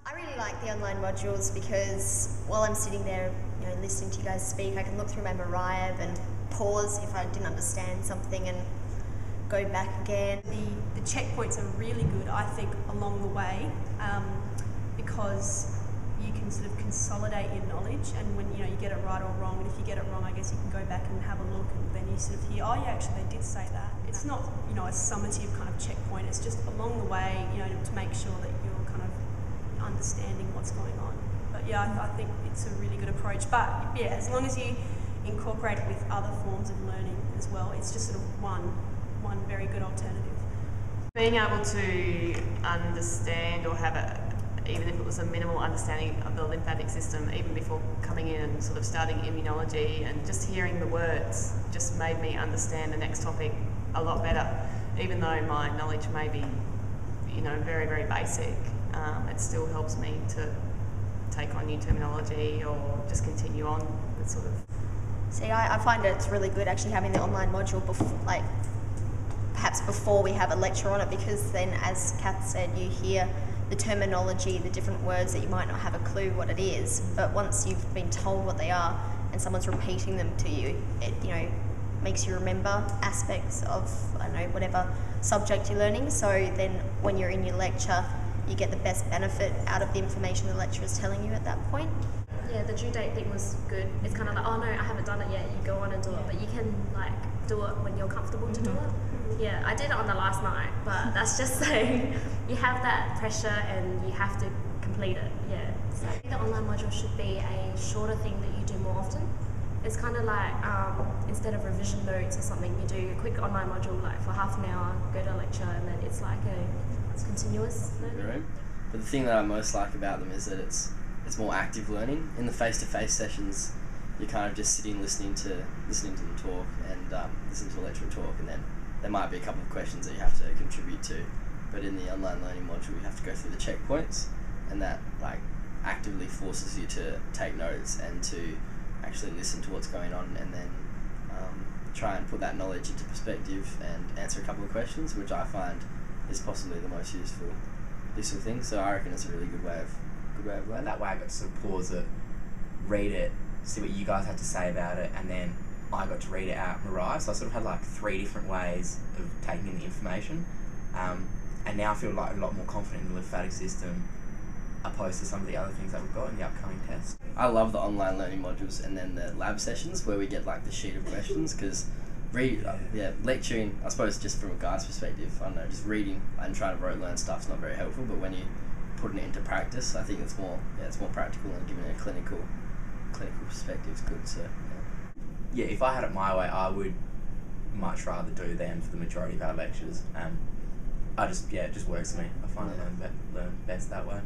I really like the online modules because while I'm sitting there, listening to you guys speak, I can look through my Mariah and pause if I didn't understand something and go back again. The checkpoints are really good, I think, along the way, because you can sort of consolidate your knowledge, and when you get it right or wrong, and if you get it wrong, I guess you can go back and have a look, and then you sort of hear, oh yeah, actually they did say that. It's not a summative kind of checkpoint, it's just along the way, to make sure that you're kind of understanding what's going on. But yeah, I think it's a really good approach. But yeah, as long as you incorporate it with other forms of learning as well, it's just sort of one very good alternative. Being able to understand or have even if it was a minimal understanding of the lymphatic system, even before coming in and sort of starting immunology, and just hearing the words just made me understand the next topic a lot better. Even though my knowledge may be, very, very basic, it still helps me to take on new terminology or just continue on with sort of. See, I find it's really good actually having the online module perhaps before we have a lecture on it, because then, as Kath said, you hear the terminology, the different words that you might not have a clue what it is, but once you've been told what they are and someone's repeating them to you, it makes you remember aspects of whatever subject you're learning. So then when you're in your lecture, you get the best benefit out of the information the lecturer is telling you at that point. Yeah, the due date thing was good. It's kind of like, oh no, I haven't done it yet, you go on and do it, but you can do it when you're comfortable to do it. Yeah, I did it on the last night, but that's just so you have that pressure and you have to complete it. Yeah. So the online module should be a shorter thing that you do more often. It's kind of like instead of revision notes or something, you do a quick online module for half an hour, go to a lecture, and then it's it's continuous learning. Right. But the thing that I most like about them is that it's more active learning. In the face-to-face sessions, you're kind of just sitting listening to them talk and listening to the lecturer talk, and then there might be a couple of questions that you have to contribute to. But in the online learning module, you have to go through the checkpoints, and that actively forces you to take notes and to actually listen to what's going on, and then try and put that knowledge into perspective and answer a couple of questions, which I find is possibly the most useful thing. So I reckon it's a really good way of learning. That way I got to sort of pause it, read it, see what you guys had to say about it, and then I got to read it out Mariah. So I sort of had 3 different ways of taking in the information, and now I feel a lot more confident in the lymphatic system opposed to some of the other things that we've got in the upcoming test. I love the online learning modules and then the lab sessions where we get the sheet of questions, because lecturing, I suppose just from a guy's perspective, I don't know, just reading and trying to rote learn stuff's not very helpful, but when you putting it into practice, I think it's more practical, and giving it a clinical perspective is good. So yeah, if I had it my way, I would much rather do them for the majority of our lectures. It just works for me. I find I learn best that way.